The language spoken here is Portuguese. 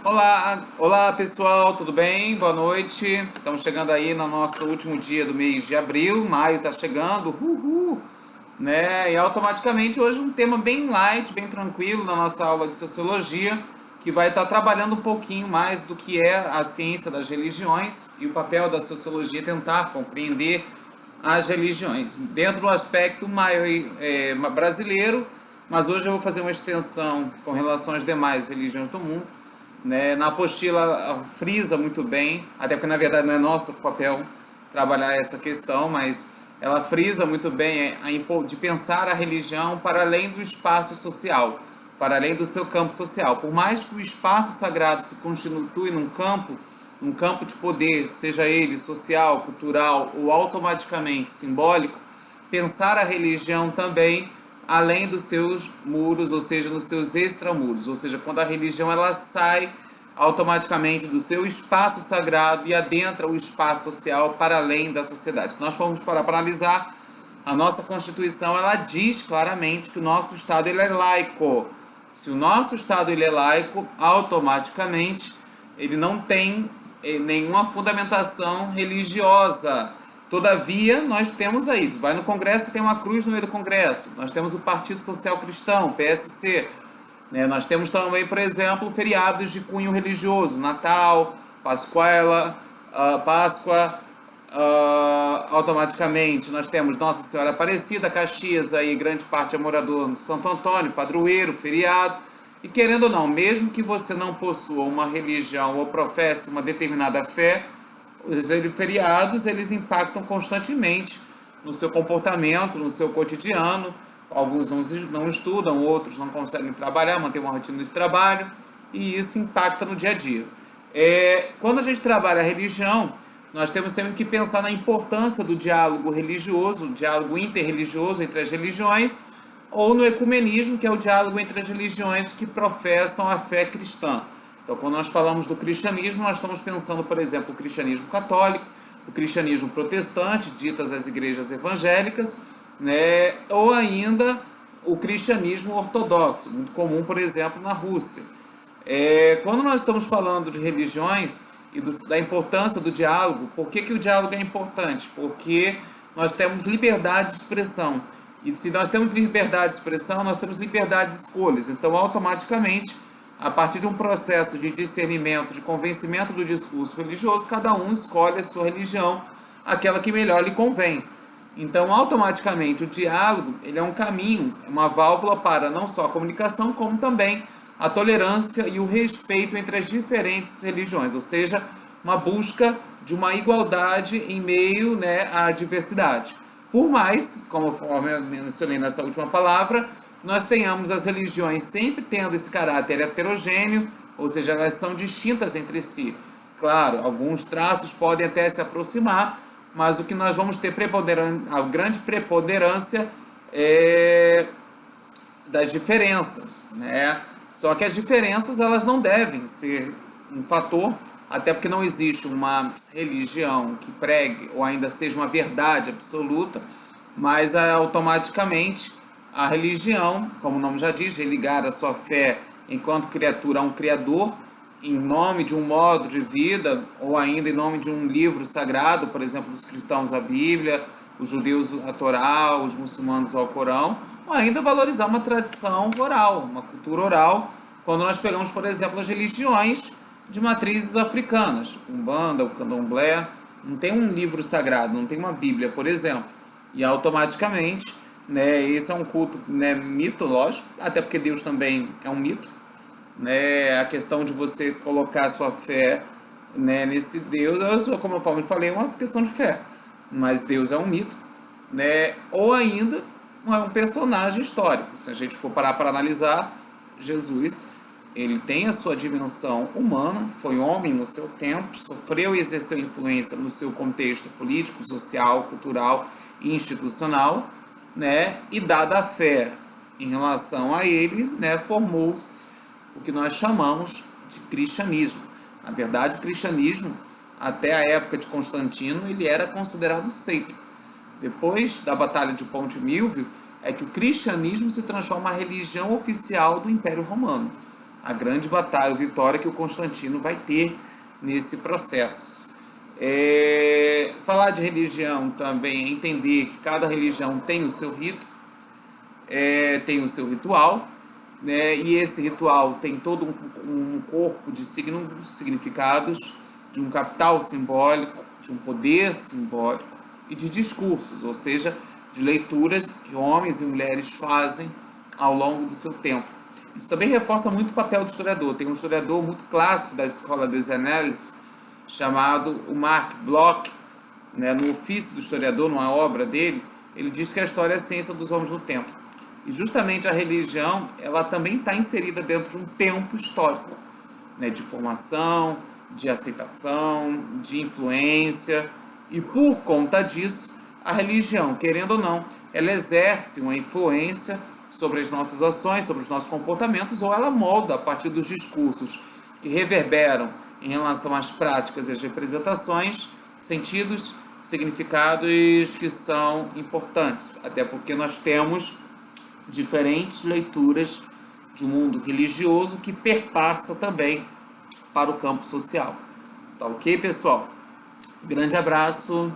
Olá pessoal, tudo bem? Boa noite. Estamos chegando aí no nosso último dia do mês de abril, maio está chegando, né? E automaticamente hoje um tema bem light, bem tranquilo na nossa aula de sociologia, que vai estar trabalhando um pouquinho mais do que é a ciência das religiões e o papel da sociologia tentar compreender as religiões dentro do aspecto maior, brasileiro, mas hoje eu vou fazer uma extensão com relação às demais religiões do mundo, né? Na apostila frisa muito bem, até porque na verdade não é nosso papel trabalhar essa questão, mas ela frisa muito bem de pensar a religião para além do espaço social, para além do seu campo social. Por mais que o espaço sagrado se constitui num campo de poder, seja ele social, cultural ou automaticamente simbólico, pensar a religião também além dos seus muros, ou seja, nos seus extramuros, ou seja, quando a religião ela sai automaticamente do seu espaço sagrado e adentra o espaço social para além da sociedade. Se nós formos para analisar, a nossa Constituição ela diz claramente que o nosso Estado ele é laico. Se o nosso Estado ele é laico, automaticamente ele não tem nenhuma fundamentação religiosa. Todavia, nós temos aí, vai no Congresso, tem uma cruz no meio do Congresso. Nós temos o Partido Social Cristão, PSC. Né? Nós temos também, por exemplo, feriados de cunho religioso, Natal, Páscoa, automaticamente nós temos Nossa Senhora Aparecida, Caxias, aí grande parte é morador de Santo Antônio, padroeiro, feriado. E querendo ou não, mesmo que você não possua uma religião ou professe uma determinada fé, os feriados eles impactam constantemente no seu comportamento, no seu cotidiano. Alguns não estudam, outros não conseguem trabalhar, manter uma rotina de trabalho, e isso impacta no dia a dia. Quando a gente trabalha a religião, nós temos sempre que pensar na importância do diálogo religioso, o diálogo interreligioso entre as religiões, ou no ecumenismo, que é o diálogo entre as religiões que professam a fé cristã. Então, quando nós falamos do cristianismo, nós estamos pensando, por exemplo, o cristianismo católico, o cristianismo protestante, ditas as igrejas evangélicas, né? Ou ainda o cristianismo ortodoxo, muito comum, por exemplo, na Rússia. Quando nós estamos falando de religiões e da importância do diálogo, por que o diálogo é importante? Porque nós temos liberdade de expressão. E se nós temos liberdade de expressão, nós temos liberdade de escolhas. Então, automaticamente, a partir de um processo de discernimento, de convencimento do discurso religioso, cada um escolhe a sua religião, aquela que melhor lhe convém. Então, automaticamente, o diálogo ele é um caminho, uma válvula para não só a comunicação, como também a tolerância e o respeito entre as diferentes religiões, ou seja, uma busca de uma igualdade em meio, né, à diversidade. Por mais, como eu mencionei nessa última palavra, nós tenhamos as religiões sempre tendo esse caráter heterogêneo, ou seja, elas são distintas entre si. Claro, alguns traços podem até se aproximar, mas o que nós vamos ter a grande preponderância é das diferenças, né? Só que as diferenças elas não devem ser um fator, até porque não existe uma religião que pregue ou ainda seja uma verdade absoluta, mas automaticamente a religião, como o nome já diz, religar a sua fé enquanto criatura a um Criador, em nome de um modo de vida, ou ainda em nome de um livro sagrado, por exemplo, dos cristãos a Bíblia, os judeus a Torá, os muçulmanos ao Corão, ou ainda valorizar uma tradição oral, uma cultura oral, quando nós pegamos, por exemplo, as religiões de matrizes africanas, Umbanda, o Candomblé, não tem um livro sagrado, não tem uma Bíblia, por exemplo, e automaticamente, né, esse é um culto, né, mitológico, até porque Deus também é um mito, né, a questão de você colocar a sua fé, né, nesse Deus, como eu falei, é uma questão de fé, mas Deus é um mito, né, ou ainda é um personagem histórico. Se a gente for parar para analisar, Jesus, ele tem a sua dimensão humana, foi homem no seu tempo, sofreu e exerceu influência no seu contexto político, social, cultural e institucional, né, e dada a fé em relação a ele, né, formou-se o que nós chamamos de cristianismo. Na verdade, o cristianismo, até a época de Constantino, ele era considerado seita. Depois da Batalha de Ponte Milvio, é que o cristianismo se transforma na religião oficial do Império Romano. a grande batalha, a vitória que o Constantino vai ter nesse processo. Falar de religião também é entender que cada religião tem o seu rito, tem o seu ritual, né? E esse ritual tem todo um corpo de significados, de um capital simbólico, de um poder simbólico e de discursos, ou seja, de leituras que homens e mulheres fazem ao longo do seu tempo. Isso também reforça muito o papel do historiador. Tem um historiador muito clássico da escola des Annales, chamado o Marc Bloch, né? No Ofício do Historiador, numa obra dele, ele diz que a história é a ciência dos homens no tempo. E justamente a religião, ela também está inserida dentro de um tempo histórico, né? De formação, de aceitação, de influência. E por conta disso, a religião, querendo ou não, ela exerce uma influência sobre as nossas ações, sobre os nossos comportamentos, ou ela molda a partir dos discursos que reverberam em relação às práticas e às representações, sentidos, significados que são importantes, até porque nós temos diferentes leituras de um mundo religioso que perpassa também para o campo social. Tá ok, pessoal? Grande abraço.